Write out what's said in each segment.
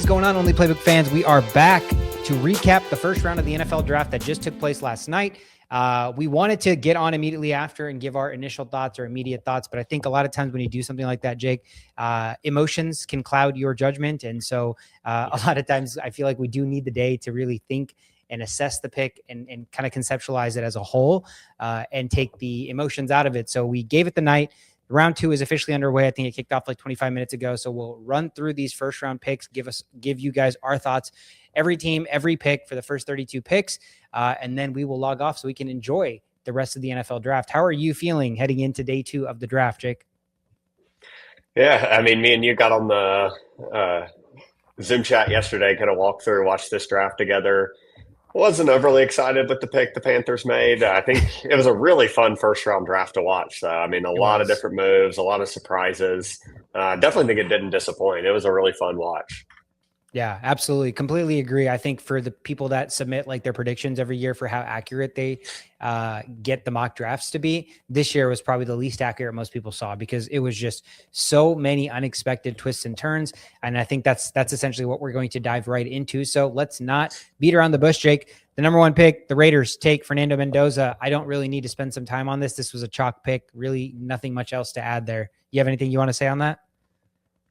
is going on, Only Playbook fans? We are back to recap the first round of the NFL draft that just took place last night. We wanted to get on immediately after and give our initial thoughts or immediate thoughts, but I think a lot of times when you do something like that, Jake, emotions can cloud your judgment. And so a lot of times I feel like we do need the day to really think and assess the pick and kind of conceptualize it as a whole and take the emotions out of it. So we gave it the night. Round 2 is officially underway. I think it kicked off like 25 minutes ago. So we'll run through these first round picks, give you guys our thoughts, every team, every pick for the first 32 picks. And then we will log off so we can enjoy the rest of the NFL draft. How are you feeling heading into day 2 of the draft, Jake? Yeah, I mean, me and you got on the Zoom chat yesterday, kind of walked through, watched this draft together. Wasn't overly excited with the pick the Panthers made. I think it was a really fun first-round draft to watch, though. I mean, a lot of different moves, a lot of surprises. Definitely think it didn't disappoint. It was a really fun watch. Yeah, absolutely. Completely agree. I think for the people that submit like their predictions every year for how accurate they get the mock drafts to be, this year was probably the least accurate most people saw because it was just so many unexpected twists and turns. And I think that's essentially what we're going to dive right into. So let's not beat around the bush, Jake. The number 1 pick, the Raiders take Fernando Mendoza. I don't really need to spend some time on this. This was a chalk pick. Really nothing much else to add there. You have anything you want to say on that?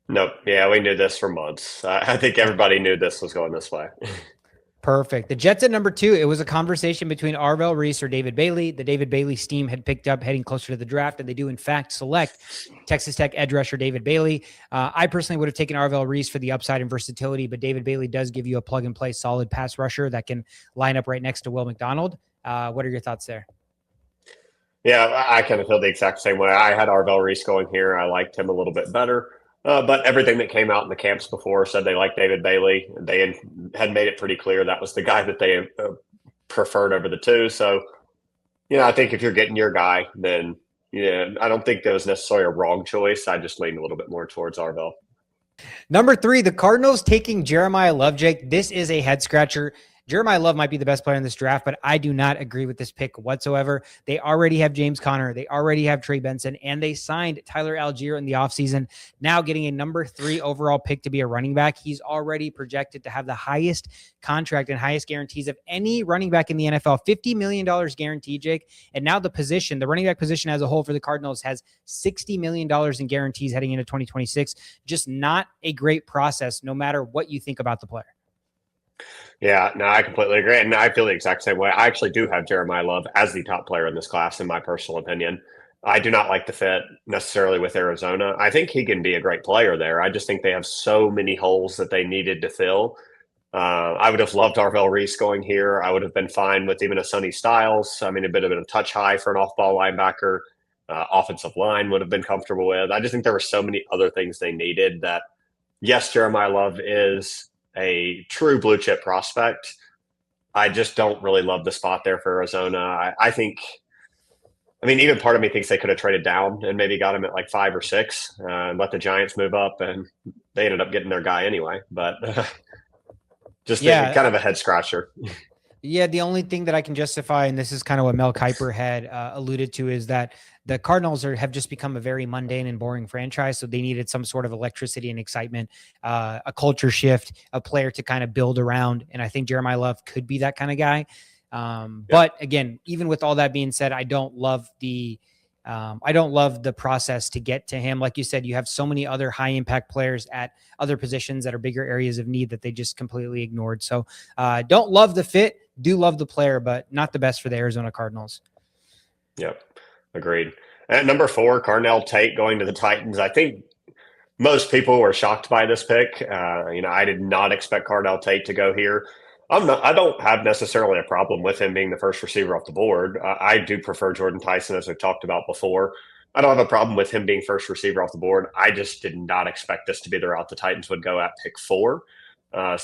Nope. Yeah, we knew this for months. I think everybody knew this was going this way. Perfect. The Jets at number 2, it was a conversation between Arvell Reese or David Bailey. The David Bailey steam had picked up heading closer to the draft, and they do, in fact, select Texas Tech edge rusher David Bailey. I personally would have taken Arvell Reese for the upside and versatility, but David Bailey does give you a plug-and-play solid pass rusher that can line up right next to Will McDonald. What are your thoughts there? Yeah, I kind of feel the exact same way. I had Arvell Reese going here. I liked him a little bit better. But everything that came out in the camps before said they liked David Bailey. They had made it pretty clear that was the guy that they preferred over the two. So, I think if you're getting your guy, then, I don't think that was necessarily a wrong choice. I just leaned a little bit more towards Arvell. Number 3, the Cardinals taking Jeremiyah Love, Jake. This is a head scratcher. Jeremiyah Love might be the best player in this draft, but I do not agree with this pick whatsoever. They already have James Conner. They already have Trey Benson, and they signed Tyler Algier in the offseason. Now getting a number 3 overall pick to be a running back. He's already projected to have the highest contract and highest guarantees of any running back in the NFL. $50 million guaranteed, Jake. And now the running back position as a whole for the Cardinals has $60 million in guarantees heading into 2026. Just not a great process, no matter what you think about the player. Yeah, no, I completely agree. And I feel the exact same way. I actually do have Jeremiyah Love as the top player in this class, in my personal opinion. I do not like the fit necessarily with Arizona. I think he can be a great player there. I just think they have so many holes that they needed to fill. I would have loved Arvell Reese going here. I would have been fine with even a Sonny Styles. I mean, a bit of a touch high for an off-ball linebacker. Offensive line would have been comfortable with. I just think there were so many other things they needed that, yes, Jeremiyah Love is a true blue chip prospect. I just don't really love the spot there for Arizona. I think, even part of me thinks they could have traded down and maybe got him at like 5 or 6 and let the Giants move up, and they ended up getting their guy anyway. But kind of a head scratcher. Yeah, the only thing that I can justify, and this is kind of what Mel Kiper had alluded to, is that the Cardinals have just become a very mundane and boring franchise. So they needed some sort of electricity and excitement, a culture shift, a player to kind of build around. And I think Jeremiyah Love could be that kind of guy. But again, even with all that being said, I don't love the process to get to him. Like you said, you have so many other high impact players at other positions that are bigger areas of need that they just completely ignored. So don't love the fit, do love the player, but not the best for the Arizona Cardinals. Yep. Agreed. At number 4, Carnell Tate going to the Titans. I think most people were shocked by this pick. I did not expect Carnell Tate to go here. I don't have necessarily a problem with him being the first receiver off the board. I do prefer Jordyn Tyson, as we've talked about before. I don't have a problem with him being first receiver off the board. I just did not expect this to be the route the Titans would go at pick 4. I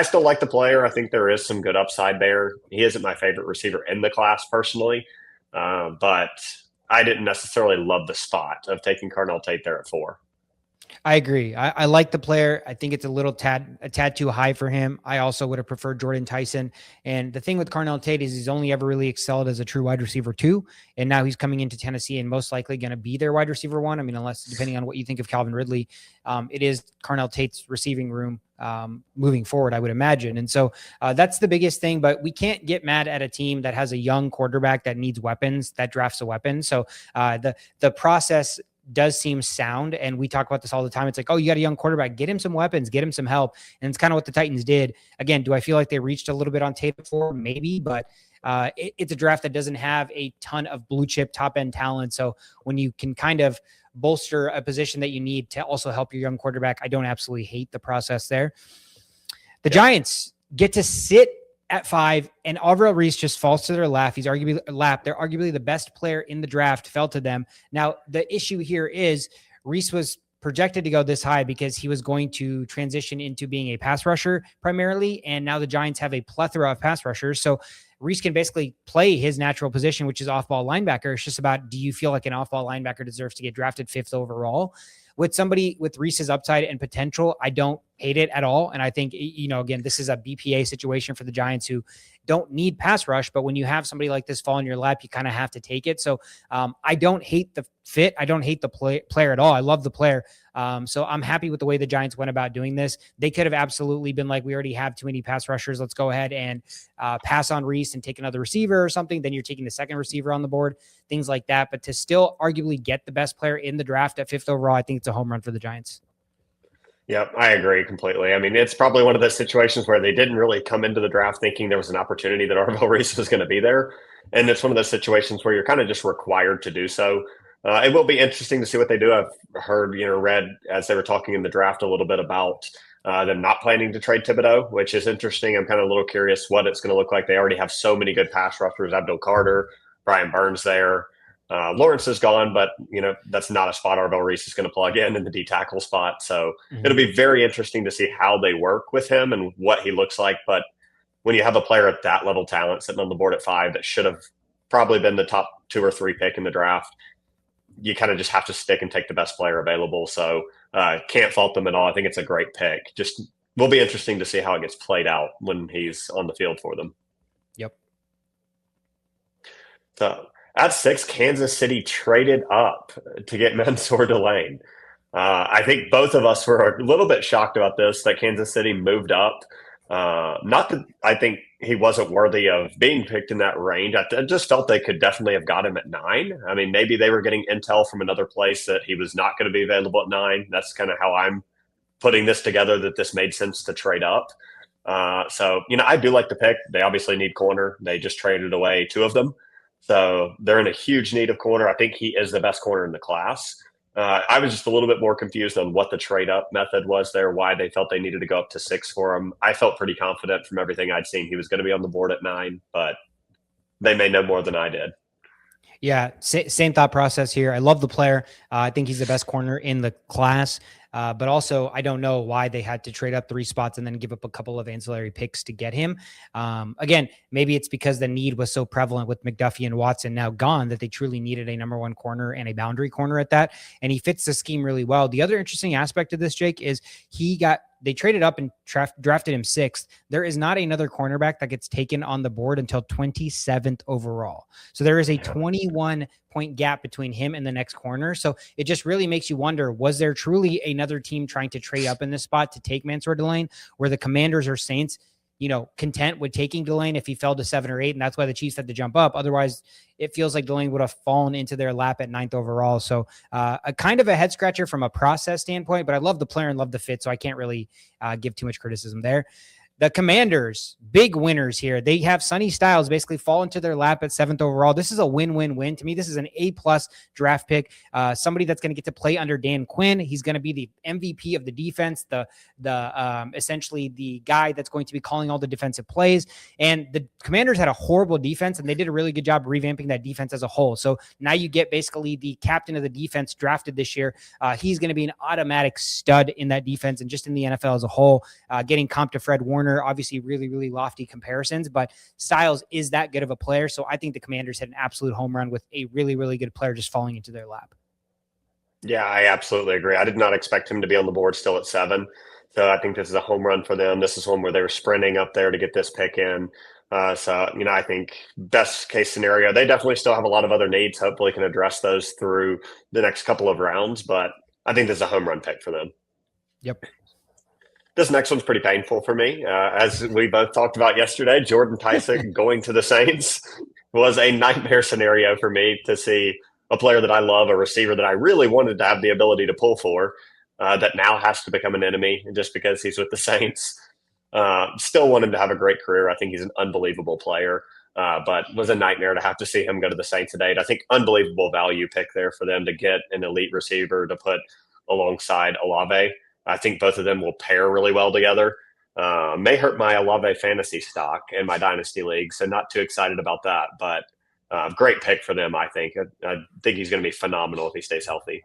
still like the player. I think there is some good upside there. He isn't my favorite receiver in the class personally. But I didn't necessarily love the spot of taking Carnell Tate there at 4. I agree. I like the player. I think it's a tad too high for him. I also would have preferred Jordyn Tyson. And the thing with Carnell Tate is he's only ever really excelled as a true wide receiver 2. And now he's coming into Tennessee and most likely going to be their wide receiver 1. I mean, unless depending on what you think of Calvin Ridley, it is Carnell Tate's receiving room moving forward, I would imagine. And so that's the biggest thing, but we can't get mad at a team that has a young quarterback that needs weapons, that drafts a weapon. So the process does seem sound. And we talk about this all the time. It's like, oh, you got a young quarterback, get him some weapons, get him some help. And it's kind of what the Titans did. Again, do I feel like they reached a little bit on Tate before? Maybe, but it's a draft that doesn't have a ton of blue chip top end talent. So when you can kind of bolster a position that you need to also help your young quarterback, I don't absolutely hate the process there. The Giants get to sit at 5, and Arvell Reese just falls to their lap. They're arguably the best player in the draft, fell to them. Now, the issue here is Reese was projected to go this high because he was going to transition into being a pass rusher primarily, and now the Giants have a plethora of pass rushers. So Reese can basically play his natural position, which is off-ball linebacker. It's just about, do you feel like an off-ball linebacker deserves to get drafted 5th overall? With somebody with Reese's upside and potential, I don't hate it at all. And I think, again, this is a BPA situation for the Giants who don't need pass rush, but when you have somebody like this fall in your lap, you kind of have to take it. So I don't hate the fit. I don't hate the player at all. I love the player. So I'm happy with the way the Giants went about doing this. They could have absolutely been like, we already have too many pass rushers. Let's go ahead and pass on Reese and take another receiver or something. Then you're taking the second receiver on the board, things like that. But to still arguably get the best player in the draft at 5th overall, I think it's a home run for the Giants. Yep, I agree completely. I mean, it's probably one of those situations where they didn't really come into the draft thinking there was an opportunity that Arvell Reese was going to be there. And it's one of those situations where you're kind of just required to do so. It will be interesting to see what they do. I've heard, read as they were talking in the draft a little bit about them not planning to trade Thibodeau, which is interesting. I'm kind of a little curious what it's going to look like. They already have so many good pass rushers, Abdul Carter, Brian Burns there. Lawrence is gone, but that's not a spot Arvell Reese is going to plug in the D tackle spot. So it'll be very interesting to see how they work with him and what he looks like. But when you have a player at that level talent sitting on the board at 5 that should have probably been the top 2 or 3 pick in the draft, you kind of just have to stick and take the best player available. So can't fault them at all. I think it's a great pick. Just will be interesting to see how it gets played out when he's on the field for them. Yep. So at 6, Kansas City traded up to get Mansoor Delane. I think both of us were a little bit shocked about this, that Kansas City moved up. Not that I think he wasn't worthy of being picked in that range. I just felt they could definitely have got him at 9. I mean, maybe they were getting intel from another place that he was not going to be available at 9. That's kind of how I'm putting this together, that this made sense to trade up. So, I do like the pick. They obviously need corner. They just traded away 2 of them. So they're in a huge need of corner. I think he is the best corner in the class. I was just a little bit more confused on what the trade-up method was there, why they felt they needed to go up to 6 for him. I felt pretty confident from everything I'd seen he was going to be on the board at 9, but they may know more than I did. Yeah, same thought process here. I love the player. I think he's the best corner in the class. But also, I don't know why they had to trade up 3 spots and then give up a couple of ancillary picks to get him. Again, maybe it's because the need was so prevalent with McDuffie and Watson now gone that they truly needed a number 1 corner and a boundary corner at that. And he fits the scheme really well. The other interesting aspect of this, Jake, is they traded up and drafted him 6th. There is not another cornerback that gets taken on the board until 27th overall. So there is a 21-point gap between him and the next corner. So it just really makes you wonder, was there truly another team trying to trade up in this spot to take Mansoor Delane, where the Commanders or Saints, content with taking Delane if he fell to 7 or 8, and that's why the Chiefs had to jump up. Otherwise, it feels like Delane would have fallen into their lap at 9th overall. So a kind of a head scratcher from a process standpoint, but I love the player and love the fit, so I can't really give too much criticism there. The Commanders, big winners here. They have Sonny Styles basically fall into their lap at 7th overall. This is a win-win-win. To me, this is an A-plus draft pick. Somebody that's going to get to play under Dan Quinn. He's going to be the MVP of the defense, the essentially the guy that's going to be calling all the defensive plays. And the Commanders had a horrible defense, and they did a really good job revamping that defense as a whole. So now you get basically the captain of the defense drafted this year. He's going to be an automatic stud in that defense and just in the NFL as a whole, getting comp to Fred Warner. Obviously really, really lofty comparisons, but Styles is that good of a player. So I think the Commanders had an absolute home run with a really, really good player just falling into their lap. Yeah, I absolutely agree. I did not expect him to be on the board still at 7. So I think this is a home run for them. This is one where they were sprinting up there to get this pick in. I think best case scenario, they definitely still have a lot of other needs. Hopefully can address those through the next couple of rounds. But I think this is a home run pick for them. Yep. This next one's pretty painful for me. As we both talked about yesterday, Jordyn Tyson going to the Saints was a nightmare scenario for me to see a player that I love, a receiver that I really wanted to have the ability to pull for, that now has to become an enemy just because he's with the Saints. Still want him to have a great career. I think he's an unbelievable player, but was a nightmare to have to see him go to the Saints today. I think unbelievable value pick there for them to get an elite receiver to put alongside Olave. I think both of them will pair really well together. May hurt my Olave fantasy stock in my dynasty league, so not too excited about that. But great pick for them, I think. I think he's going to be phenomenal if he stays healthy.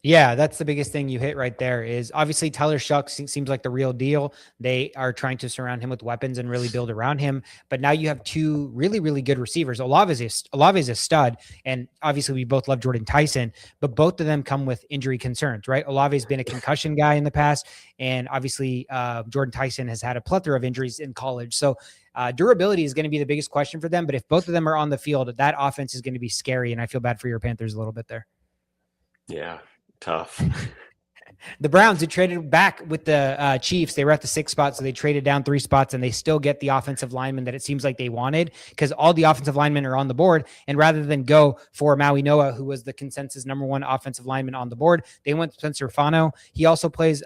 Yeah, that's the biggest thing you hit right there is obviously Tyler Shuck seems like the real deal. They are trying to surround him with weapons and really build around him. But now you have two really, really good receivers. Olave is a stud. And obviously we both love Jordyn Tyson, but both of them come with injury concerns, right? Olave has been a concussion guy in the past. And obviously Jordyn Tyson has had a plethora of injuries in college. So durability is going to be the biggest question for them. But if both of them are on the field, that offense is going to be scary. And I feel bad for your Panthers a little bit there. Yeah. Tough. The Browns, who traded back with the Chiefs, they were at the 6th spot, so they traded down 3 spots, and they still get the offensive lineman that it seems like they wanted because all the offensive linemen are on the board. And rather than go for Mauigoa, who was the consensus #1 offensive lineman on the board, they went Spencer Fano. He also plays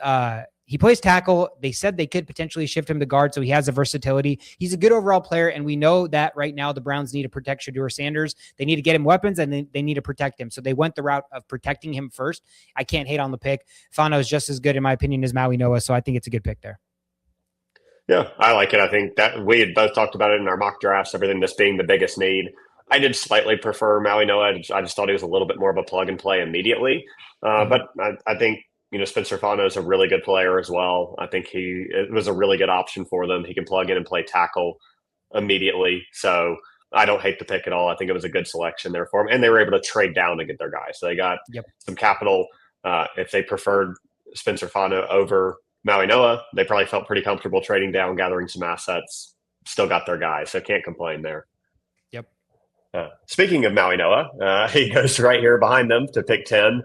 tackle. They said they could potentially shift him to guard, so he has a versatility. He's a good overall player, and we know that right now the Browns need to protect Shedeur Sanders. They need to get him weapons, and they need to protect him. So they went the route of protecting him first. I can't hate on the pick. Fano is just as good, in my opinion, as Mauigoa, so I think it's a good pick there. Yeah, I like it. I think that we had both talked about it in our mock drafts, everything this being the biggest need. I did slightly prefer Mauigoa. I just thought he was a little bit more of a plug and play immediately. But I think Spencer Fano is a really good player as well. I think it was a really good option for them. He can plug in and play tackle immediately. So I don't hate the pick at all. I think it was a good selection there for them. And they were able to trade down to get their guy. So they got some capital. If they preferred Spencer Fano over Mauigoa, they probably felt pretty comfortable trading down, gathering some assets, still got their guy. So can't complain there. Yep. Speaking of Mauigoa, he goes right here behind them to pick 10.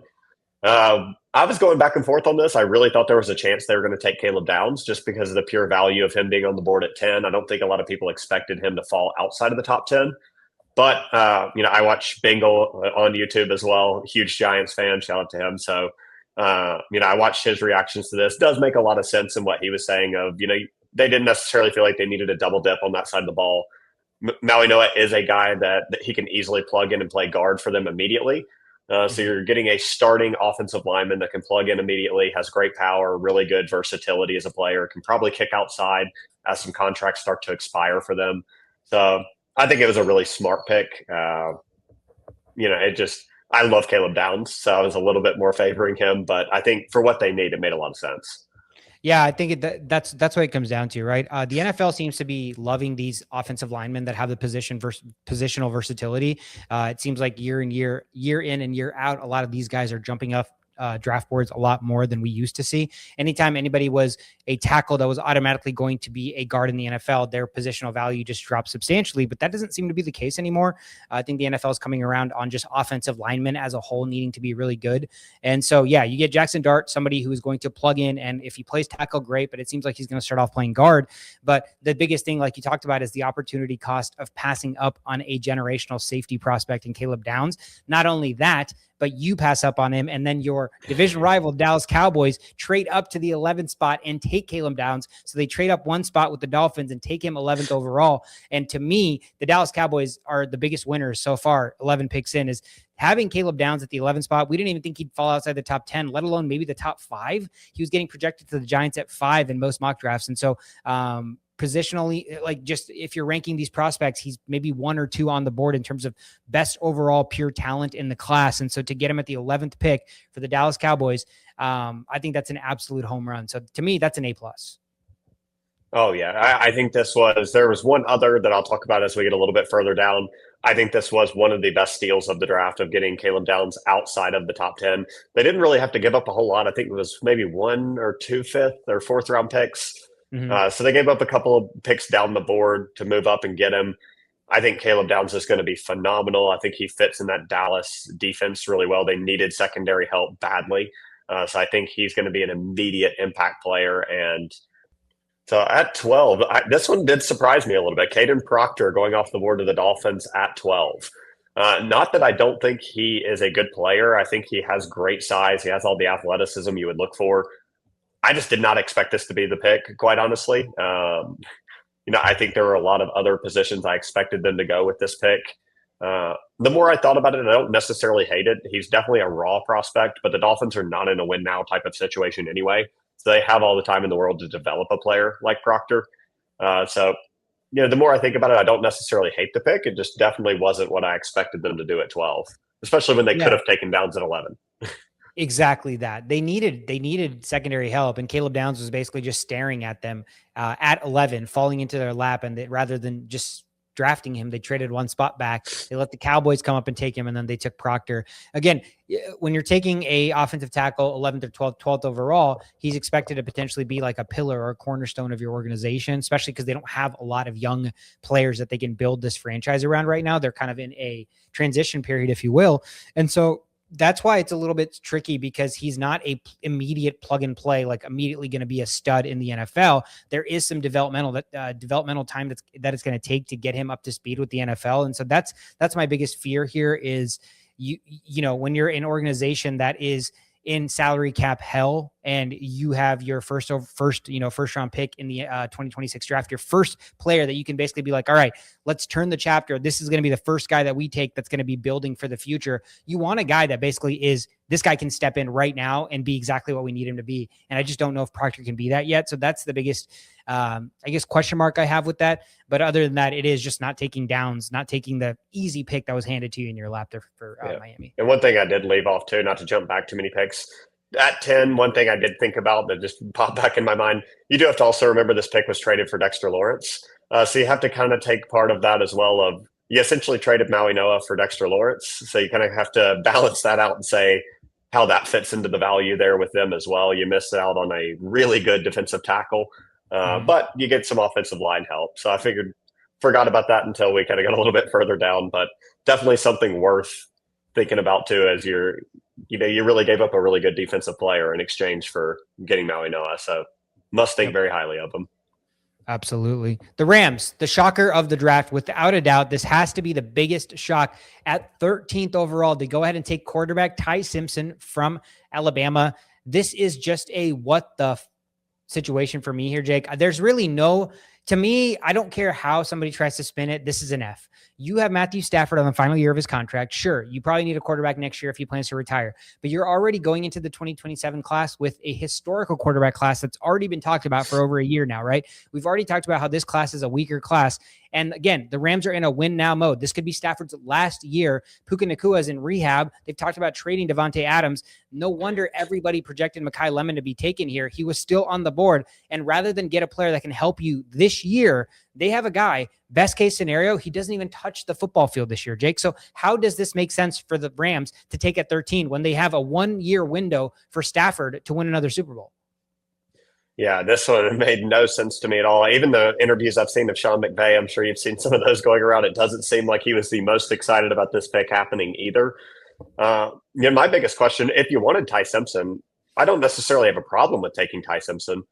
I was going back and forth on this. I really thought there was a chance they were going to take Caleb Downs just because of the pure value of him being on the board at 10. I don't think a lot of people expected him to fall outside of the top 10. But, I watch Bengal on YouTube as well. Huge Giants fan. Shout out to him. So, I watched his reactions to this. It does make a lot of sense in what he was saying of, they didn't necessarily feel like they needed a double dip on that side of the ball. Mauigoa is a guy that he can easily plug in and play guard for them immediately. So you're getting a starting offensive lineman that can plug in immediately, has great power, really good versatility as a player, can probably kick outside as some contracts start to expire for them. So I think it was a really smart pick. I love Caleb Downs, so I was a little bit more favoring him. But I think for what they need, it made a lot of sense. Yeah, I think that's what it comes down to, right? The NFL seems to be loving these offensive linemen that have the positional versatility. It seems like year in and year out, a lot of these guys are jumping up draft boards a lot more than we used to see. Anytime anybody was a tackle that was automatically going to be a guard in the NFL, their positional value just dropped substantially, but that doesn't seem to be the case anymore. I think the NFL is coming around on just offensive linemen as a whole needing to be really good. And so, yeah, you get Jackson Dart, somebody who is going to plug in, and if he plays tackle, great, but it seems like he's going to start off playing guard. But the biggest thing, like you talked about, is the opportunity cost of passing up on a generational safety prospect in Caleb Downs. Not only that, but you pass up on him, and then your division rival, Dallas Cowboys, trade up to the 11th spot and take Caleb Downs. So they trade up 1 spot with the Dolphins and take him 11th overall. And to me, the Dallas Cowboys are the biggest winners so far, 11 picks in, is having Caleb Downs at the 11th spot. We didn't even think he'd fall outside the top 10, let alone maybe the top 5. He was getting projected to the Giants at 5 in most mock drafts. And so, positionally, like just if you're ranking these prospects, he's maybe 1 or 2 on the board in terms of best overall pure talent in the class. And so to get him at the 11th pick for the Dallas Cowboys, I think that's an absolute home run. So to me, that's an A+. Oh yeah, I think there was one other that I'll talk about as we get a little bit further down. I think this was one of the best steals of the draft of getting Caleb Downs outside of the top 10. They didn't really have to give up a whole lot. I think it was maybe one or two fifth or fourth round picks. Mm-hmm. So they gave up a couple of picks down the board to move up and get him. I think Caleb Downs is going to be phenomenal. I think he fits in that Dallas defense really well. They needed secondary help badly. So I think he's going to be an immediate impact player. And so at 12, this one did surprise me a little bit. Kayden Proctor going off the board to the Dolphins at 12. Not that I don't think he is a good player. I think he has great size. He has all the athleticism you would look for. I just did not expect this to be the pick, quite honestly. I think there were a lot of other positions I expected them to go with this pick. The more I thought about it, I don't necessarily hate it. He's definitely a raw prospect, but the Dolphins are not in a win now type of situation anyway. So they have all the time in the world to develop a player like Proctor. The more I think about it, I don't necessarily hate the pick. It just definitely wasn't what I expected them to do at 12, especially when they could have taken Downs at 11. Exactly that. They needed secondary help, and Caleb Downs was basically just staring at them at 11, falling into their lap. And rather than just drafting him, they traded one spot back. They let the Cowboys come up and take him, and then they took Proctor. Again, when you're taking a offensive tackle 11th or 12th overall, he's expected to potentially be like a pillar or a cornerstone of your organization, especially because they don't have a lot of young players that they can build this franchise around right now. They're kind of in a transition period, if you will. And so that's why it's a little bit tricky, because he's not a immediate plug and play, like immediately going to be a stud in the NFL. There is some developmental time that it's going to take to get him up to speed with the NFL. And so that's my biggest fear here is when you're an organization that is in salary cap hell and you have your first round pick in the 2026 draft, your first player that you can basically be like, all right, let's turn the chapter. This is going to be the first guy that we take that's going to be building for the future. You want a guy that basically this guy can step in right now and be exactly what we need him to be. And I just don't know if Proctor can be that yet. So that's the biggest, question mark I have with that. But other than that, it is just not taking Downs, not taking the easy pick that was handed to you in your lap there for Miami. And one thing I did leave off too, not to jump back too many picks, at 10, one thing I did think about that just popped back in my mind, you do have to also remember this pick was traded for Dexter Lawrence. So you have to kind of take part of that as well of you essentially traded Mauigoa for Dexter Lawrence. So you kind of have to balance that out and say how that fits into the value there with them as well. You missed out on a really good defensive tackle, but you get some offensive line help. So I forgot about that until we kind of got a little bit further down, but definitely something worth thinking about too, as you really gave up a really good defensive player in exchange for getting Mauigoa. So must think very highly of him. Absolutely. The Rams, the shocker of the draft, without a doubt. This has to be the biggest shock. At 13th overall, they go ahead and take quarterback Ty Simpson from Alabama. This is just a what the situation for me here, Jake. There's really to me, I don't care how somebody tries to spin it. This is an F. You have Matthew Stafford on the final year of his contract. Sure, you probably need a quarterback next year if he plans to retire, but you're already going into the 2027 class with a historical quarterback class that's already been talked about for over a year now, right? We've already talked about how this class is a weaker class. And again, the Rams are in a win now mode. This could be Stafford's last year. Puka Nacua is in rehab. They've talked about trading Devontae Adams. No wonder everybody projected Makai Lemon to be taken here. He was still on the board. And rather than get a player that can help you this year, they have a guy, best case scenario, he doesn't even touch the football field this year, Jake. So how does this make sense for the Rams to take at 13 when they have a 1-year window for Stafford to win another Super Bowl? Yeah, this one made no sense to me at all. Even the interviews I've seen of Sean McVay, I'm sure you've seen some of those going around. It doesn't seem like he was the most excited about this pick happening either. My biggest question, if you wanted Ty Simpson, I don't necessarily have a problem with taking Ty Simpson,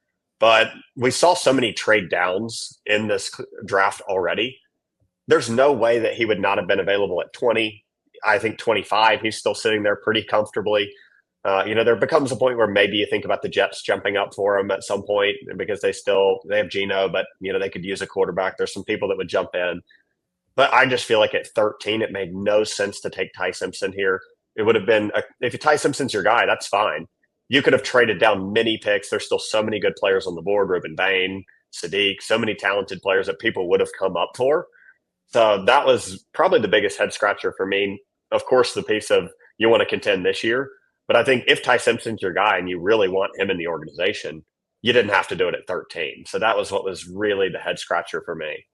but we saw so many trade downs in this draft already. There's no way that he would not have been available at 20. I think 25, he's still sitting there pretty comfortably. There becomes a point where maybe you think about the Jets jumping up for him at some point because they have Geno, but they could use a quarterback. There's some people that would jump in, but I just feel like at 13, it made no sense to take Ty Simpson here. It would have been if Ty Simpson's your guy, that's fine. You could have traded down many picks. There's still so many good players on the board. Rueben Bain, Sadiq, so many talented players that people would have come up for. So that was probably the biggest head scratcher for me. Of course, the piece of you want to contend this year. But I think if Ty Simpson's your guy and you really want him in the organization, you didn't have to do it at 13. So that was what was really the head scratcher for me.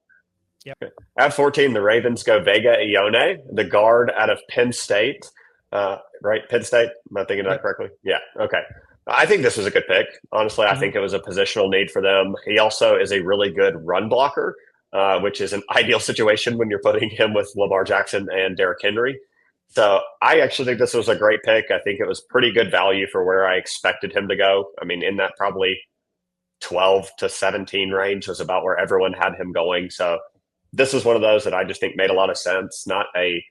Yep. At 14, the Ravens go Vega Ioane, the guard out of Penn State. Right? Penn State? Am I thinking of that correctly? Yeah. Okay. I think this was a good pick. Honestly, I think it was a positional need for them. He also is a really good run blocker, which is an ideal situation when you're putting him with Lamar Jackson and Derrick Henry. So I actually think this was a great pick. I think it was pretty good value for where I expected him to go. I mean, in that probably 12 to 17 range was about where everyone had him going. So this is one of those that I just think made a lot of sense. Not A+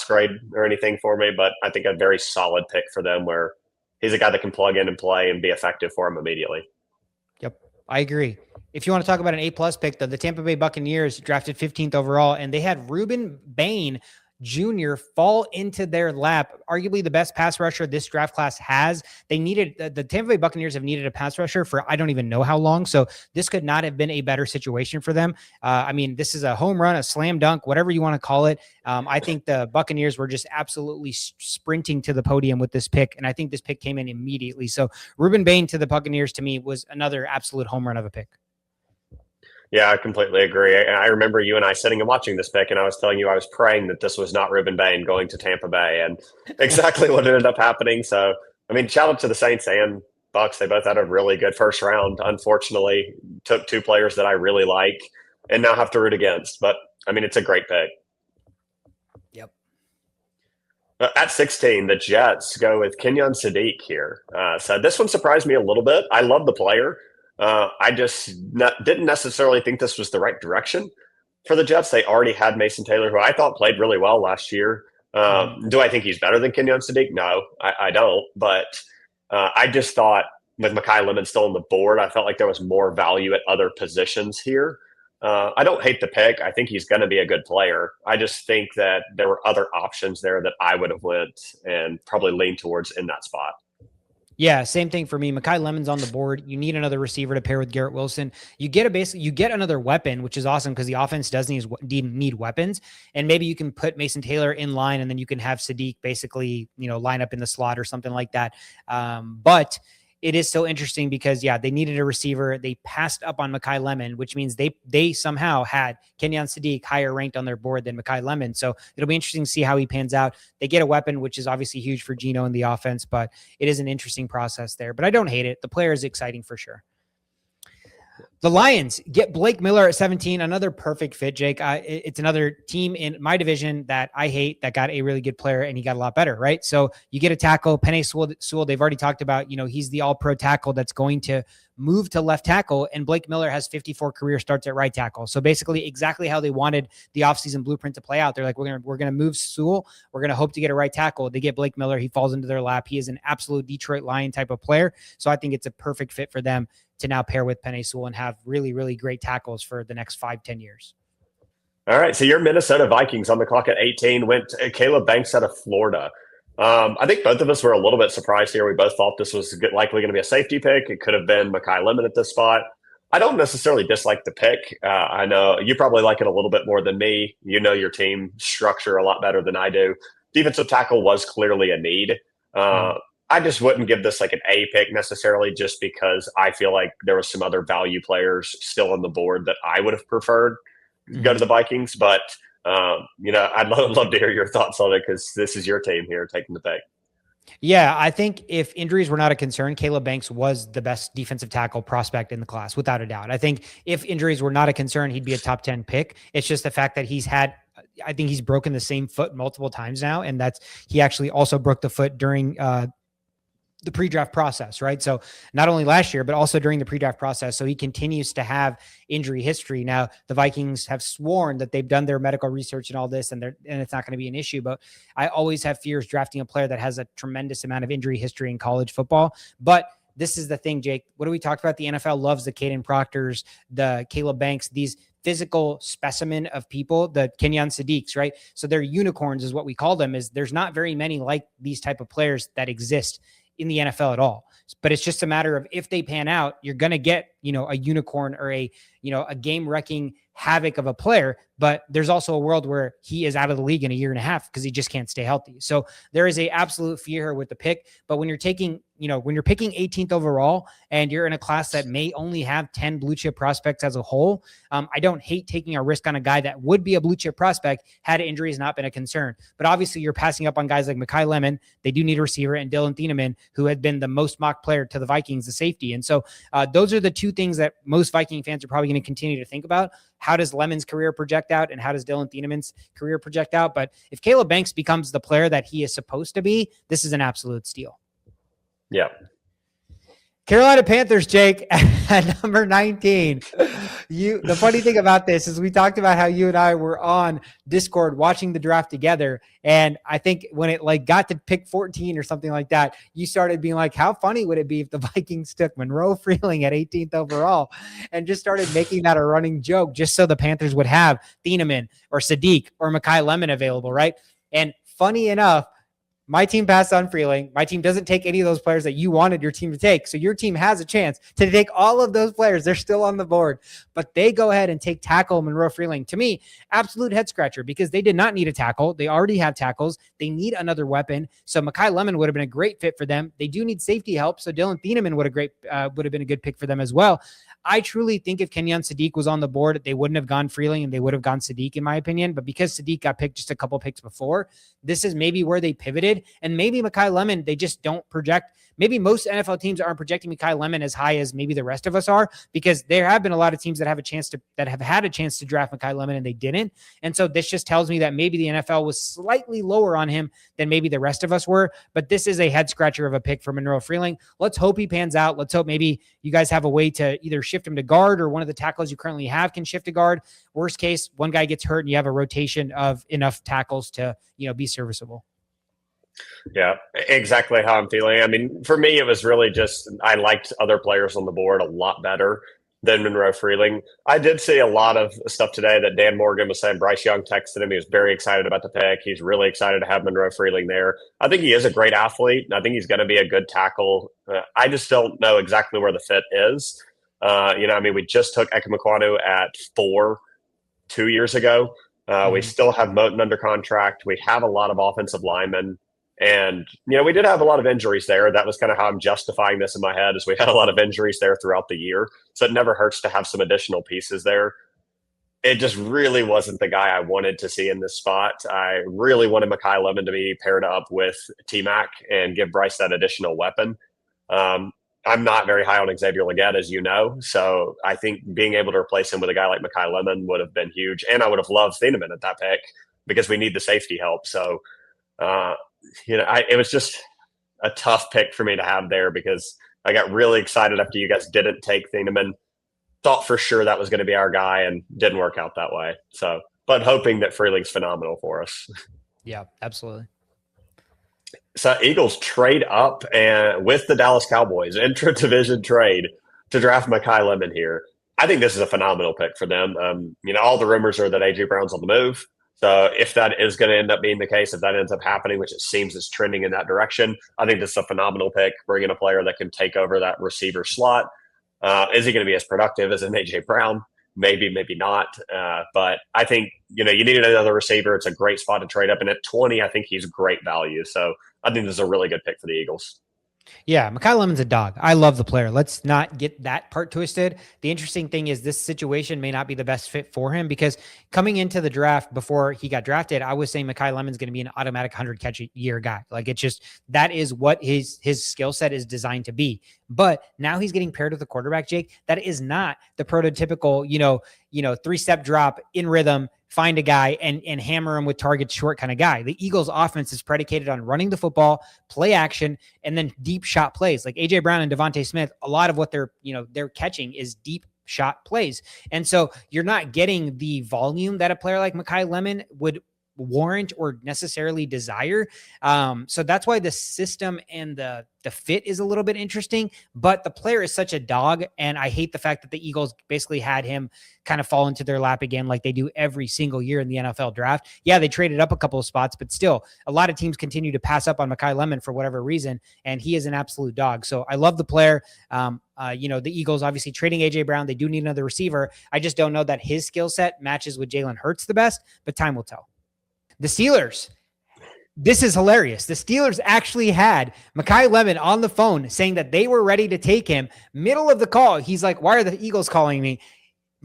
grade or anything for me, but I think a very solid pick for them where he's a guy that can plug in and play and be effective for him immediately. Yep, I agree. If you want to talk about an A+ pick, the Tampa Bay Buccaneers drafted 15th overall, and they had Rueben Bain Jr. fall into their lap, arguably the best pass rusher this draft class has. They needed, the Tampa Bay Buccaneers have needed a pass rusher for I don't even know how long. So this could not have been a better situation for them. I mean, this is a home run, a slam dunk, whatever you want to call it. I think the Buccaneers were just absolutely sprinting to the podium with this pick. And I think this pick came in immediately. So Rueben Bain to the Buccaneers to me was another absolute home run of a pick. Yeah, I completely agree. I remember you and I sitting and watching this pick, and I was telling you I was praying that this was not Rueben Bain going to Tampa Bay, and exactly what ended up happening. So, I mean, shout out to the Saints and Bucs. They both had a really good first round. Unfortunately, took two players that I really like and now have to root against. But, I mean, it's a great pick. Yep. At 16, the Jets go with Kenyon Sadiq here. So this one surprised me a little bit. I love the player. I just didn't necessarily think this was the right direction for the Jets. They already had Mason Taylor, who I thought played really well last year. Do I think he's better than Kenyon Sadiq? No, I don't. But I just thought with Makai Lemon still on the board, I felt like there was more value at other positions here. I don't hate the pick. I think he's going to be a good player. I just think that there were other options there that I would have went and probably leaned towards in that spot. Yeah, same thing for me. Makai Lemon's on the board. You need another receiver to pair with Garrett Wilson. You get another weapon, which is awesome because the offense does need weapons. And maybe you can put Mason Taylor in line, and then you can have Sadiq basically, line up in the slot or something like that. But it is so interesting because, they needed a receiver. They passed up on Makai Lemon, which means they somehow had Kenyon Sadiq higher ranked on their board than Makai Lemon. So it'll be interesting to see how he pans out. They get a weapon, which is obviously huge for Geno in the offense, but it is an interesting process there. But I don't hate it. The player is exciting for sure. The Lions get Blake Miller at 17, another perfect fit, Jake. It's another team in my division that I hate that got a really good player, and he got a lot better, right? So you get a tackle, Penei Sewell. They've already talked about, he's the all-pro tackle that's going to move to left tackle, and Blake Miller has 54 career starts at right tackle. So basically exactly how they wanted the offseason blueprint to play out. They're like, we're going to move Sewell. We're going to hope to get a right tackle. They get Blake Miller. He falls into their lap. He is an absolute Detroit Lion type of player. So I think it's a perfect fit for them to now pair with Penei Sewell and have really, really great tackles for the next 5-10 years. All right. So your Minnesota Vikings on the clock at 18 went to Caleb Banks out of Florida. I think both of us were a little bit surprised here. We both thought this was likely going to be a safety pick. It could have been Makai Lemon at this spot. I don't necessarily dislike the pick. I know you probably like it a little bit more than me. You know your team structure a lot better than I do. Defensive tackle was clearly a need. I just wouldn't give this like an A pick necessarily just because I feel like there was some other value players still on the board that I would have preferred go to the Vikings. But, I'd love to hear your thoughts on it because this is your team here taking the pick. Yeah, I think if injuries were not a concern, Caleb Banks was the best defensive tackle prospect in the class, without a doubt. I think if injuries were not a concern, he'd be a top 10 pick. It's just the fact that I think he's broken the same foot multiple times now. And he actually also broke the foot during the pre-draft process, right? So not only last year, but also during the pre-draft process. So he continues to have injury history. Now the Vikings have sworn that they've done their medical research and all this, and it's not going to be an issue, but I always have fears drafting a player that has a tremendous amount of injury history in college football. But this is the thing, Jake, what do we talk about? The NFL loves the Kayden Proctors, the Caleb Banks, these physical specimen of people, the Kenyon Sadiqs, right? So they're unicorns is what we call them. Is there's not very many like these type of players that exist in the NFL at all. But it's just a matter of if they pan out, you're going to get a unicorn or a game wrecking havoc of a player, but there's also a world where he is out of the league in a year and a half because he just can't stay healthy. So there is a absolute fear with the pick, but when you're picking 18th overall and you're in a class that may only have 10 blue chip prospects as a whole, I don't hate taking a risk on a guy that would be a blue chip prospect had injuries not been a concern. But obviously you're passing up on guys like Makai Lemon. They do need a receiver, and Dillon Thieneman, who had been the most mocked player to the Vikings, the safety. And so those are the two things that most Viking fans are probably going to continue to think about. How does Lemon's career project out, and how does Dillon Thieneman's career project out? But if Caleb Banks becomes the player that he is supposed to be, this is an absolute steal. Yeah. Carolina Panthers, Jake, at number 19. The funny thing about this is we talked about how you and I were on Discord watching the draft together. And I think when it got to pick 14 or something like that, you started being like, how funny would it be if the Vikings took Monroe Freeling at 18th overall, and just started making that a running joke just so the Panthers would have Thieneman or Sadiq or Makai Lemon available, right? And funny enough, my team passed on Freeling. My team doesn't take any of those players that you wanted your team to take. So your team has a chance to take all of those players. They're still on the board, but they go ahead and take tackle Monroe Freeling. To me, absolute head scratcher, because they did not need a tackle. They already have tackles. They need another weapon. So Makai Lemon would have been a great fit for them. They do need safety help. So Dillon Thieneman would have been a good pick for them as well. I truly think if Kenyon Sadiq was on the board, they wouldn't have gone Freeling and they would have gone Sadiq, in my opinion. But because Sadiq got picked just a couple picks before, this is maybe where they pivoted. And maybe Makai Lemon, they just don't project. Maybe most NFL teams aren't projecting Makai Lemon as high as maybe the rest of us are, because there have been a lot of teams that have had a chance to draft Makai Lemon and they didn't. And so this just tells me that maybe the NFL was slightly lower on him than maybe the rest of us were. But this is a head scratcher of a pick for Monroe Freeling. Let's hope he pans out. Let's hope maybe you guys have a way to either shift him to guard, or one of the tackles you currently have can shift to guard. Worst case, one guy gets hurt and you have a rotation of enough tackles to, be serviceable. Yeah, exactly how I'm feeling. I mean, for me, it was really just, I liked other players on the board a lot better than Monroe Freeling. I did see a lot of stuff today that Dan Morgan was saying. Bryce Young texted him. He was very excited about the pick. He's really excited to have Monroe Freeling there. I think he is a great athlete, and I think he's going to be a good tackle. I just don't know exactly where the fit is. We just took Akheem Mesidor at 4 2 years ago. We still have Moton under contract. We have a lot of offensive linemen. And, we did have a lot of injuries there. That was kind of how I'm justifying this in my head, is we had a lot of injuries there throughout the year. So it never hurts to have some additional pieces there. It just really wasn't the guy I wanted to see in this spot. I really wanted Makai Lemon to be paired up with T-Mac and give Bryce that additional weapon. I'm not very high on Xavier Legette, as you know. So I think being able to replace him with a guy like Makai Lemon would have been huge. And I would have loved Thieneman at that pick, because we need the safety help. So, it was just a tough pick for me to have there, because I got really excited after you guys didn't take Thieneman. Thought for sure that was going to be our guy, and didn't work out that way. So, but hoping that Freeling's phenomenal for us. Yeah, absolutely. So Eagles trade up and with the Dallas Cowboys, intra-division trade to draft Makai Lemon here. I think this is a phenomenal pick for them. All the rumors are that A.J. Brown's on the move. So if that is going to end up being the case, if that ends up happening, which it seems is trending in that direction, I think this is a phenomenal pick, bringing a player that can take over that receiver slot. Is he going to be as productive as an A.J. Brown? Maybe, maybe not. But I think, you need another receiver. It's a great spot to trade up. And at 20, I think he's great value. So I think this is a really good pick for the Eagles. Yeah, Makai Lemon's a dog. I love the player. Let's not get that part twisted. The interesting thing is this situation may not be the best fit for him, because coming into the draft before he got drafted, I was saying Makai Lemon's going to be an automatic 100 catch a year guy. That is what his skill set is designed to be. But now he's getting paired with a quarterback, Jake, that is not the prototypical, 3-step drop in rhythm, find a guy and hammer him with targets short kind of guy. The Eagles offense is predicated on running the football, play action, and then deep shot plays. Like A.J. Brown and Devontae Smith, a lot of what they're catching is deep shot plays. And so you're not getting the volume that a player like Makai Lemon would warrant or necessarily desire. So that's why the system and the fit is a little bit interesting, but the player is such a dog. And I hate the fact that the Eagles basically had him kind of fall into their lap again, like they do every single year in the NFL draft. Yeah, they traded up a couple of spots, but still a lot of teams continue to pass up on Makai Lemon for whatever reason. And he is an absolute dog. So I love the player. The Eagles obviously trading AJ Brown. They do need another receiver. I just don't know that his skill set matches with Jalen Hurts the best, but time will tell. The Steelers. This is hilarious. The Steelers actually had Makai Lemon on the phone saying that they were ready to take him. Middle of the call, he's like, why are the Eagles calling me?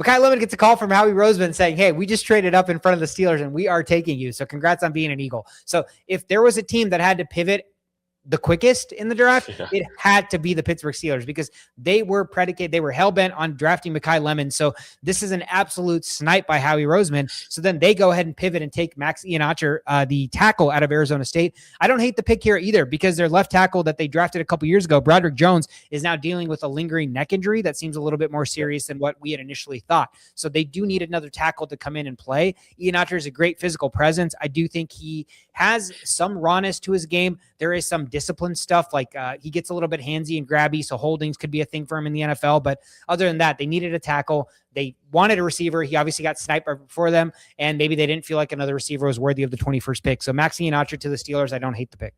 Makai Lemon gets a call from Howie Roseman saying, hey, we just traded up in front of the Steelers and we are taking you. So congrats on being an Eagle. So if there was a team that had to pivot the quickest in the draft, it had to be the Pittsburgh Steelers because they were hell-bent on drafting Makai Lemon. So this is an absolute snipe by Howie Roseman. So then they go ahead and pivot and take Max Iheanachor, the tackle out of Arizona State. I don't hate the pick here either because their left tackle that they drafted a couple years ago, Broderick Jones, is now dealing with a lingering neck injury that seems a little bit more serious than what we had initially thought. So they do need another tackle to come in and play. Iheanachor is a great physical presence. I do think he has some rawness to his game. There is some discipline stuff, like he gets a little bit handsy and grabby, so holdings could be a thing for him in the NFL. But other than that, they needed a tackle. They wanted a receiver. He obviously got sniped before them, and maybe they didn't feel like another receiver was worthy of the 21st pick. So Max Iheanachor to the Steelers, I don't hate the pick.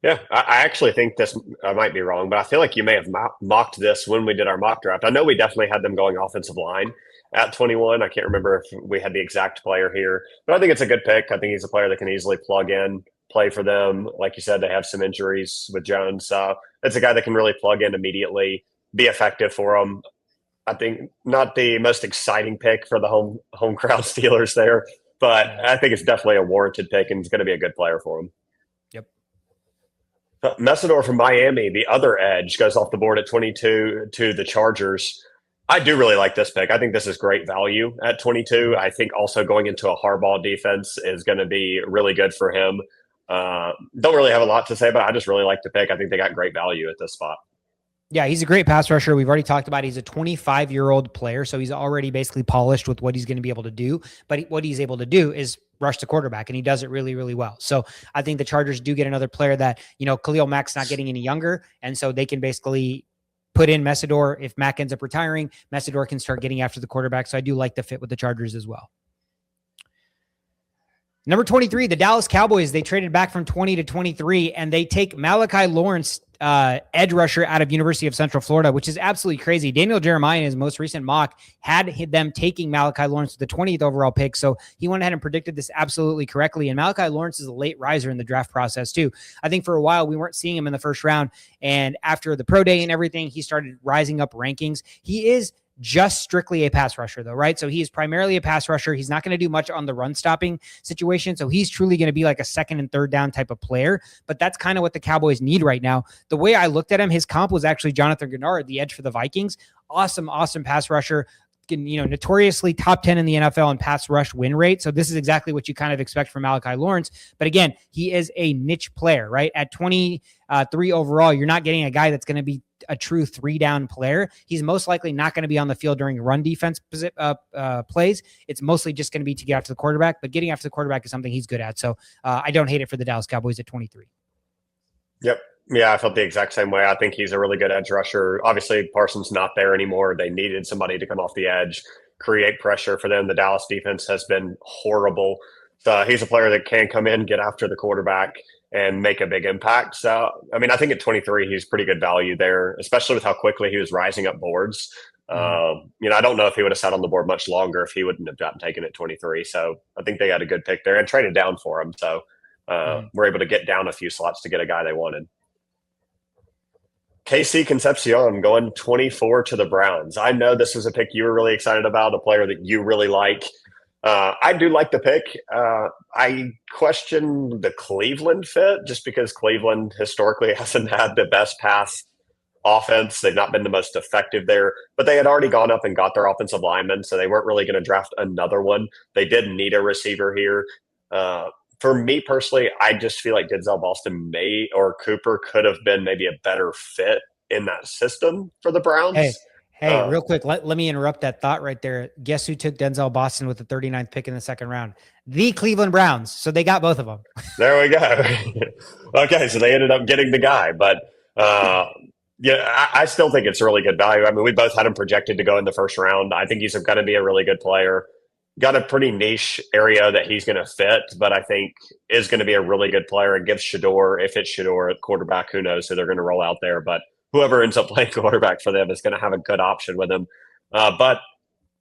Yeah, I actually think this, I might be wrong, but I feel like you may have mocked this when we did our mock draft. I know we definitely had them going offensive line at 21. I can't remember if we had the exact player here, but I think it's a good pick. I think he's a player that can easily plug in, play for them. Like you said, they have some injuries with Jones. It's a guy that can really plug in immediately, be effective for them. I think not the most exciting pick for the home crowd Steelers there, but I think it's definitely a warranted pick and it's going to be a good player for them. Yep. Mesidor from Miami, the other edge, goes off the board at 22 to the Chargers. I do really like this pick. I think this is great value at 22. I think also going into a Harbaugh defense is going to be really good for him. Don't really have a lot to say, but I just really like the pick. I think they got great value at this spot. Yeah, he's a great pass rusher. We've already talked about he's a 25-year-old player, so he's already basically polished with what he's going to be able to do. But what he's able to do is rush the quarterback, and he does it really, really well. So I think the Chargers do get another player that, Khalil Mack's not getting any younger, and so they can basically put in Mesidor. If Mack ends up retiring, Mesidor can start getting after the quarterback. So I do like the fit with the Chargers as well. Number 23, the Dallas Cowboys. They traded back from 20 to 23, and they take Malachi Lawrence, edge rusher out of University of Central Florida, which is absolutely crazy. Daniel Jeremiah in his most recent mock had them taking Malachi Lawrence with the 20th overall pick. So he went ahead and predicted this absolutely correctly. And Malachi Lawrence is a late riser in the draft process too. I think for a while we weren't seeing him in the first round. And after the pro day and everything, he started rising up rankings. He is just strictly a pass rusher though, right? So he is primarily a pass rusher. He's not going to do much on the run stopping situation. So he's truly going to be like a second and third down type of player, but that's kind of what the Cowboys need right now. The way I looked at him, his comp was actually Jonathan Gennard, the edge for the Vikings. Awesome pass rusher. Notoriously top 10 in the NFL in pass rush win rate. So this is exactly what you kind of expect from Malachi Lawrence. But again, he is a niche player, right? At 23 overall, you're not getting a guy that's going to be a true 3-down player. He's most likely not going to be on the field during run defense plays. It's mostly just going to be to get after the quarterback, but getting after the quarterback is something he's good at. So I don't hate it for the Dallas Cowboys at 23. Yep. Yeah, I felt the exact same way. I think he's a really good edge rusher. Obviously, Parsons not there anymore. They needed somebody to come off the edge, create pressure for them. The Dallas defense has been horrible. So he's a player that can come in, get after the quarterback, and make a big impact. So, I mean, I think at 23, he's pretty good value there, especially with how quickly he was rising up boards. I don't know if he would have sat on the board much longer if he wouldn't have gotten taken at 23. So I think they got a good pick there and traded down for him. So we're able to get down a few slots to get a guy they wanted. KC Concepcion going 24 to the Browns. I know this was a pick you were really excited about, a player that you really like. I do like the pick. I question the Cleveland fit just because Cleveland historically hasn't had the best pass offense. They've not been the most effective there, but they had already gone up and got their offensive lineman, so they weren't really going to draft another one. They did need a receiver here. For me personally, I just feel like Denzel Boston or Cooper could have been maybe a better fit in that system for the Browns. Hey, real quick, let me interrupt that thought right there. Guess who took Denzel Boston with the 39th pick in the second round? The Cleveland Browns. So they got both of them. There we go. Okay, so they ended up getting the guy, but yeah, I still think it's really good value. I mean, we both had him projected to go in the first round. I think he's going to be a really good player. Got a pretty niche area that he's going to fit, but I think is going to be a really good player and gives Shador, if it's Shador at quarterback, who knows who they're going to roll out there, but whoever ends up playing quarterback for them is going to have a good option with him. But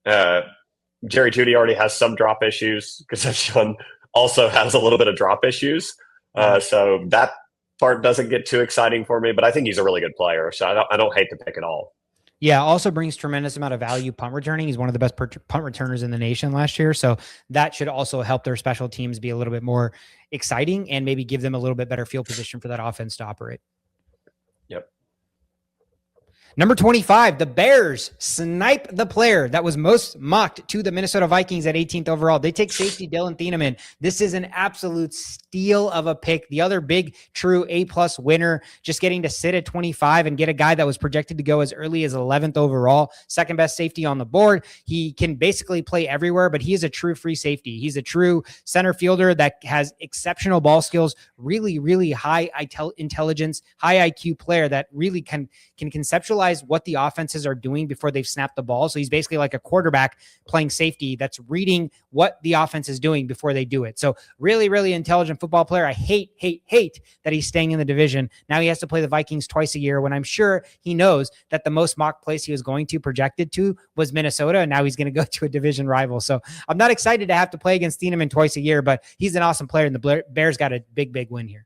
Jerry Jeudy already has some drop issues. Concepcion also has a little bit of drop issues. So that part doesn't get too exciting for me, but I think he's a really good player. So I don't hate the pick at all. Yeah, also brings tremendous amount of value punt returning. He's one of the best punt returners in the nation last year. So that should also help their special teams be a little bit more exciting and maybe give them a little bit better field position for that offense to operate. Yep. Number 25, the Bears snipe the player that was most mocked to the Minnesota Vikings at 18th overall. They take safety Dillon Thieneman. This is an absolute steal of a pick. The other big, true A-plus winner, just getting to sit at 25 and get a guy that was projected to go as early as 11th overall, second best safety on the board. He can basically play everywhere, but he is a true free safety. He's a true center fielder that has exceptional ball skills, really, really high intelligence, high IQ player that really can conceptualize what the offenses are doing before they've snapped the ball. So he's basically like a quarterback playing safety that's reading what the offense is doing before they do it. So really, really intelligent football player. I hate that he's staying in the division. Now he has to play the Vikings twice a year when I'm sure he knows that the most mock place he was going to projected to was Minnesota. And now he's going to go to a division rival. So I'm not excited to have to play against Thieneman twice a year, but he's an awesome player and the Bears got a big win here.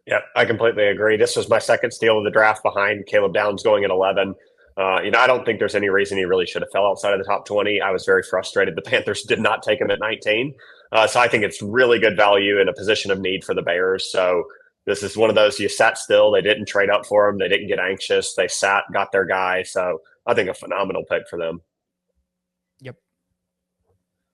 Yeah, I completely agree. This was my second steal of the draft behind Caleb Downs going at 11. I don't think there's any reason he really should have fell outside of the top 20. I was very frustrated. The Panthers did not take him at 19. So I think it's really good value in a position of need for the Bears. So this is one of those, you sat still. They didn't trade up for him. They didn't get anxious. They sat, got their guy. So I think a phenomenal pick for them. Yep.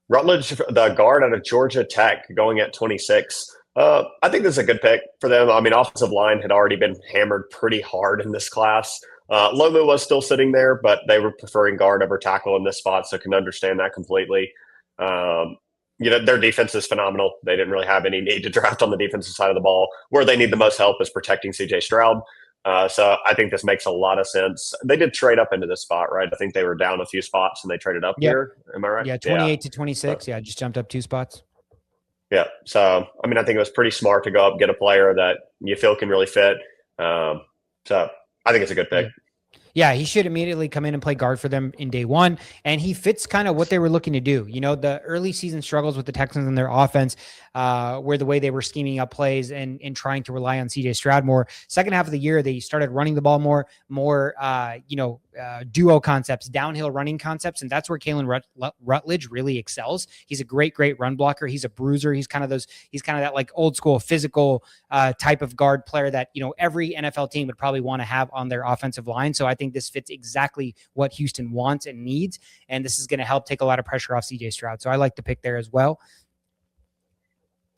Rutledge, the guard out of Georgia Tech, going at 26. I think this is a good pick for them. I mean, offensive line had already been hammered pretty hard in this class. Lomu was still sitting there, but they were preferring guard over tackle in this spot, so can understand that completely. Their defense is phenomenal. They didn't really have any need to draft on the defensive side of the ball. Where they need the most help is protecting C.J. Stroud. So I think this makes a lot of sense. They did trade up into this spot, right? I think they were down a few spots and they traded up here. Am I right? Yeah, 28 to 26. Yeah, just jumped up 2 spots. Yeah. So, I mean, I think it was pretty smart to go up, get a player that you feel can really fit. So I think it's a good pick. Yeah, he should immediately come in and play guard for them in day one. And he fits kind of what they were looking to do. You know, the early season struggles with the Texans and their offense were the way they were scheming up plays and trying to rely on CJ Stroud more. Second half of the year, they started running the ball more duo concepts, downhill running concepts. And that's where Keylan Rutledge really excels. He's a great run blocker. He's a bruiser. He's kind of that like old school physical type of guard player that, every NFL team would probably want to have on their offensive line. So I think this fits exactly what Houston wants and needs. And this is going to help take a lot of pressure off CJ Stroud. So I like the pick there as well.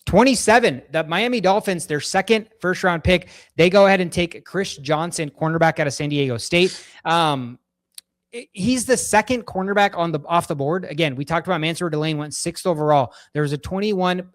27, the Miami Dolphins, their second first-round pick, they go ahead and take Chris Johnson, cornerback out of San Diego State. He's the second cornerback off the board. Again, we talked about Mansoor Delane went 6th overall. There was a 21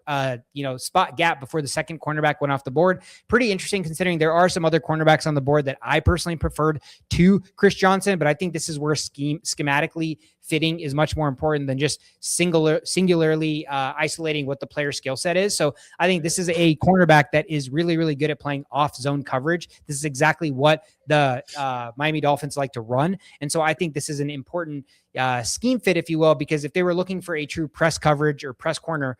spot gap before the second cornerback went off the board. Pretty interesting considering there are some other cornerbacks on the board that I personally preferred to Chris Johnson, but I think this is where schematically fitting is much more important than just singularly isolating what the player's skill set is. So I think this is a cornerback that is really, really good at playing off zone coverage. This is exactly what the Miami Dolphins like to run. And so I think this is an important scheme fit, if you will, because if they were looking for a true press coverage or press corner,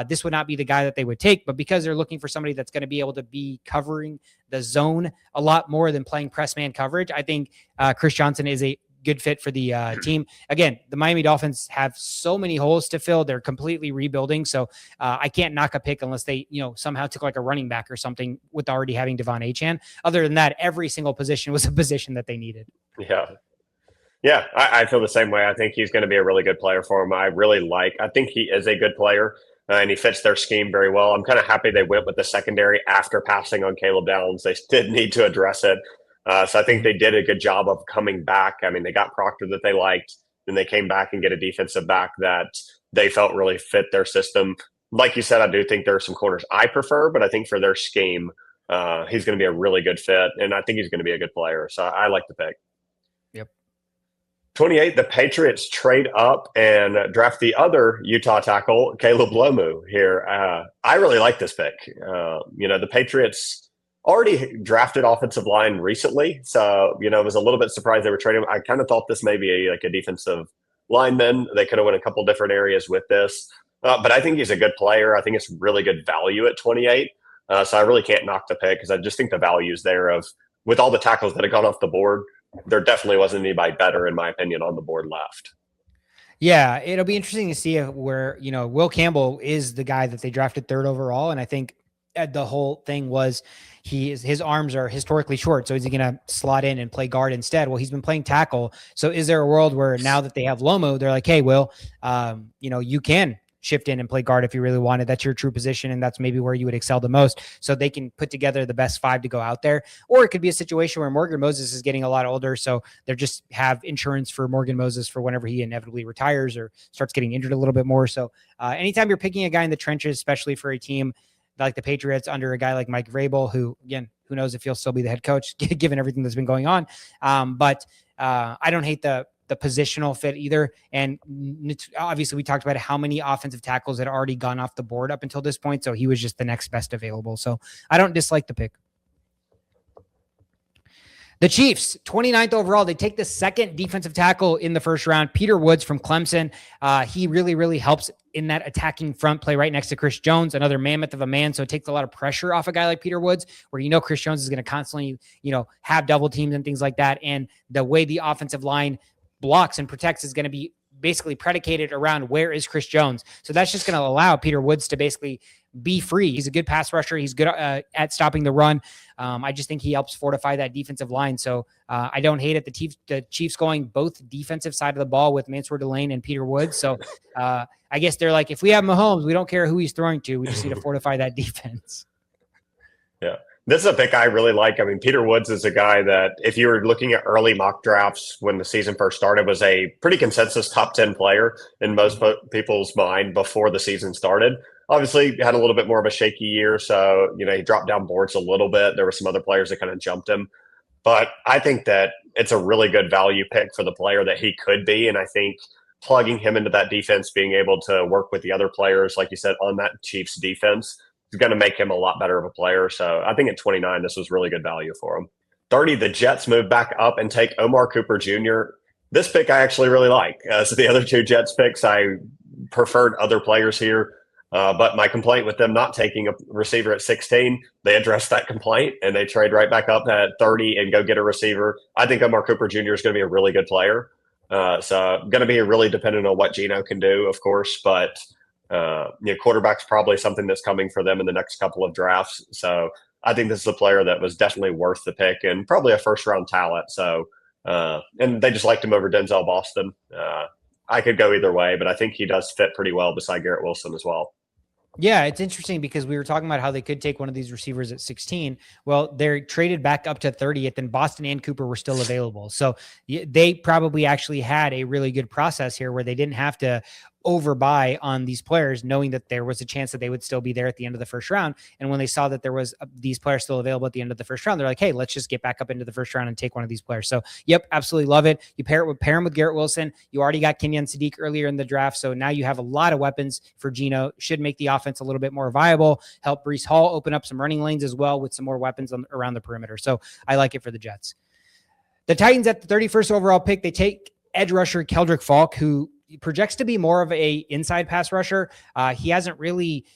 this would not be the guy that they would take. But because they're looking for somebody that's going to be able to be covering the zone a lot more than playing press man coverage, I think Chris Johnson is a good fit for the team. Again, the Miami Dolphins have so many holes to fill. They're completely rebuilding. So I can't knock a pick unless they, somehow took like a running back or something with already having Devon Achane. Other than that, every single position was a position that they needed. Yeah, I feel the same way. I think he's going to be a really good player for him. I think he is a good player and he fits their scheme very well. I'm kind of happy they went with the secondary after passing on Caleb Downs. They did need to address it. So I think they did a good job of coming back. I mean, they got Proctor that they liked, then they came back and get a defensive back that they felt really fit their system. Like you said, I do think there are some corners I prefer, but I think for their scheme, he's going to be a really good fit, and I think he's going to be a good player. So I like the pick. Yep. 28, the Patriots trade up and draft the other Utah tackle, Caleb Lomu here. I really like this pick. The Patriots already drafted offensive line recently, so, I was a little bit surprised they were trading. I kind of thought this may be a defensive lineman. They could have went a couple different areas with this. But I think he's a good player. I think it's really good value at 28. So I really can't knock the pick because I just think the value is there with all the tackles that have gone off the board, there definitely wasn't anybody better, in my opinion, on the board left. Yeah, it'll be interesting to see where, Will Campbell is the guy that they drafted 3rd overall. And I think the whole thing was his arms are historically short. So is he going to slot in and play guard instead? Well, he's been playing tackle. So is there a world where now that they have Lomu, they're like, hey, Will, you can shift in and play guard if you really wanted. That's your true position, and that's maybe where you would excel the most. So they can put together the best 5 to go out there. Or it could be a situation where Morgan Moses is getting a lot older, so they just have insurance for Morgan Moses for whenever he inevitably retires or starts getting injured a little bit more. So anytime you're picking a guy in the trenches, especially for a team like the Patriots under a guy like Mike Vrabel, who, again, who knows if he'll still be the head coach given everything that's been going on. But I don't hate the positional fit either. And obviously we talked about how many offensive tackles had already gone off the board up until this point. So he was just the next best available. So I don't dislike the pick. The Chiefs, 29th overall, they take the 2nd defensive tackle in the 1st round, Peter Woods from Clemson. He really, really helps in that attacking front play right next to Chris Jones, another mammoth of a man. So it takes a lot of pressure off a guy like Peter Woods, where Chris Jones is going to constantly, have double teams and things like that. And the way the offensive line blocks and protects is going to be basically predicated around where is Chris Jones. So that's just going to allow Peter Woods to basically be free. He's a good pass rusher. He's good at stopping the run. I just think he helps fortify that defensive line. So I don't hate it. The Chiefs going both defensive side of the ball with Mansoor Delane and Peter Woods. So I guess they're like, if we have Mahomes, we don't care who he's throwing to. We just need to fortify that defense. Yeah. This is a pick I really like. I mean, Peter Woods is a guy that, if you were looking at early mock drafts when the season first started, was a pretty consensus top 10 player in most people's mind before the season started. Obviously, had a little bit more of a shaky year, so he dropped down boards a little bit. There were some other players that kind of jumped him. But I think that it's a really good value pick for the player that he could be, and I think plugging him into that defense, being able to work with the other players, like you said, on that Chiefs defense, is going to make him a lot better of a player. So I think at 29, this was really good value for him. 30, the Jets move back up and take Omar Cooper Jr. This pick I actually really like. So the other 2 Jets picks, I preferred other players here. But my complaint with them not taking a receiver at 16, they addressed that complaint and they trade right back up at 30 and go get a receiver. I think Omar Cooper Jr. is going to be a really good player. So going to be really dependent on what Geno can do, of course, but quarterback's probably something that's coming for them in the next couple of drafts. So I think this is a player that was definitely worth the pick and probably a 1st-round talent. So and they just liked him over Denzel Boston. I could go either way, but I think he does fit pretty well beside Garrett Wilson as well. Yeah, it's interesting because we were talking about how they could take one of these receivers at 16. Well, they're traded back up to 30th, and Boston and Cooper were still available. So they probably actually had a really good process here where they didn't have to overbuy on these players, knowing that there was a chance that they would still be there at the end of the 1st round. And when they saw that there was these players still available at the end of the 1st round, they're like, hey, let's just get back up into the 1st round and take one of these players. So yep, absolutely love it. You pair him with Garrett Wilson. You already got Kenyon Sadiq earlier in the draft. So now you have a lot of weapons for Geno. Should make the offense a little bit more viable, help Breece Hall open up some running lanes as well with some more weapons around the perimeter. So I like it for the Jets. The Titans at the 31st overall pick, they take edge rusher Keldrick Falk, who projects to be more of a inside pass rusher. He hasn't really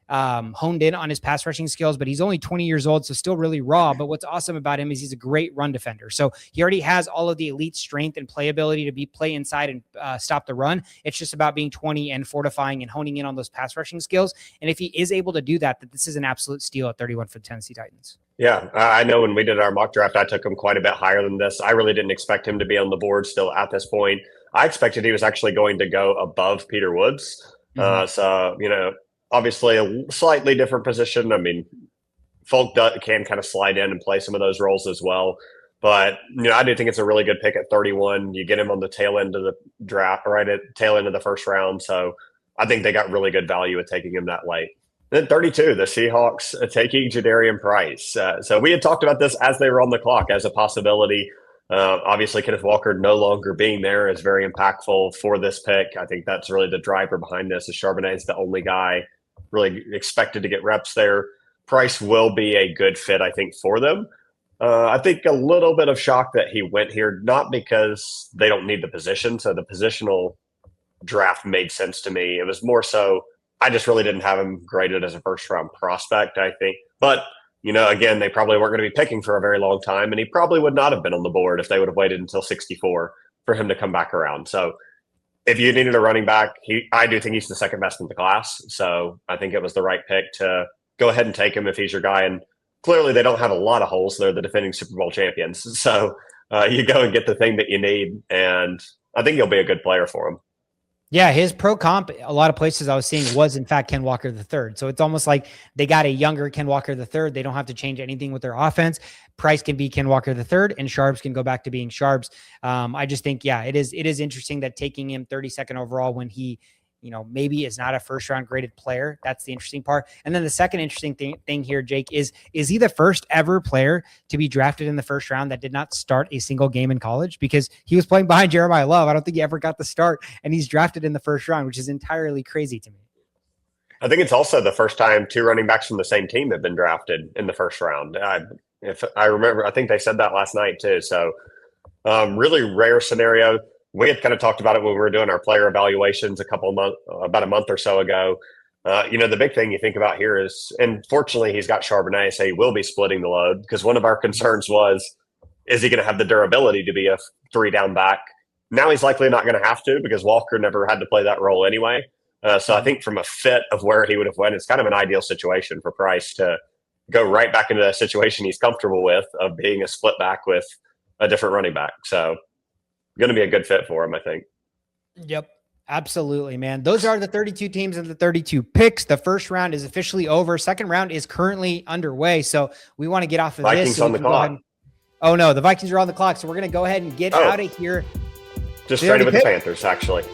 honed in on his pass rushing skills, but he's only 20 years old, so still really raw. But what's awesome about him is he's a great run defender. So he already has all of the elite strength and playability to play inside and stop the run. It's just about being 20 and fortifying and honing in on those pass rushing skills. And if he is able to do that, this is an absolute steal at 31 for the Tennessee Titans. Yeah, I know when we did our mock draft, I took him quite a bit higher than this. I really didn't expect him to be on the board still at this point. I expected he was actually going to go above Peter Woods. So, obviously a slightly different position. I mean, Folk can kind of slide in and play some of those roles as well. But, I do think it's a really good pick at 31. You get him on the tail end of the draft, right at tail end of the first round. So I think they got really good value at taking him that late. Then 32, the Seahawks taking Jadarian Price. So we had talked about this as they were on the clock as a possibility. Obviously, Kenneth Walker no longer being there is very impactful for this pick. I think that's really the driver behind this. Is Charbonnet is the only guy really expected to get reps there. Price will be a good fit, I think, for them. I think a little bit of shock that he went here, not because they don't need the position. So the positional draft made sense to me. It was more so I just really didn't have him graded as a first-round prospect, I think. But, again, they probably weren't going to be picking for a very long time, and he probably would not have been on the board if they would have waited until 64 for him to come back around. So if you needed a running back, I do think he's the second best in the class. So I think it was the right pick to go ahead and take him if he's your guy. And clearly they don't have a lot of holes. They're the defending Super Bowl champions. So you go and get the thing that you need, and I think he'll be a good player for him. Yeah, his pro comp, a lot of places I was seeing was in fact Ken Walker III. So it's almost like they got a younger Ken Walker III. They don't have to change anything with their offense. Price can be Ken Walker III, and Sharps can go back to being Sharps. I just think, it is interesting that taking him 32nd overall when he, maybe is not a first round graded player. That's the interesting part. And then the second interesting thing here, Jake, is he the first ever player to be drafted in the first round that did not start a single game in college? Because he was playing behind Jeremiyah Love. I don't think he ever got the start, and he's drafted in the first round, which is entirely crazy to me. I think it's also the first time two running backs from the same team have been drafted in the first round. If I remember, I think they said that last night too. So really rare scenario. We had kind of talked about it when we were doing our player evaluations about a month or so ago. The big thing you think about here is, and fortunately he's got Charbonnet, so he will be splitting the load, because one of our concerns was, is he going to have the durability to be a 3-down back? Now he's likely not going to have to, because Walker never had to play that role anyway. So I think from a fit of where he would have went, it's kind of an ideal situation for Price to go right back into a situation he's comfortable with of being a split back with a different running back. So going to be a good fit for him, I think. Yep. Absolutely, man. Those are the 32 teams and the 32 picks. The first round is officially over. Second round is currently underway. So we want to get off of Vikings this. So on the clock. Oh no, the Vikings are on the clock. So we're going to go ahead and get out of here. Just traded with the Panthers, actually.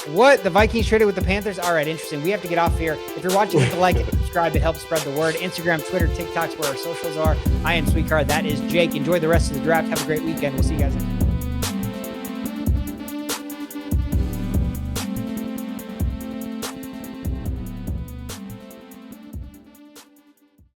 What? The Vikings traded with the Panthers? All right, interesting. We have to get off here. If you're watching, hit the like and subscribe. It helps spread the word. Instagram, Twitter, TikTok's where our socials are. I am Sweetcard. That is Jake. Enjoy the rest of the draft. Have a great weekend. We'll see you guys next time.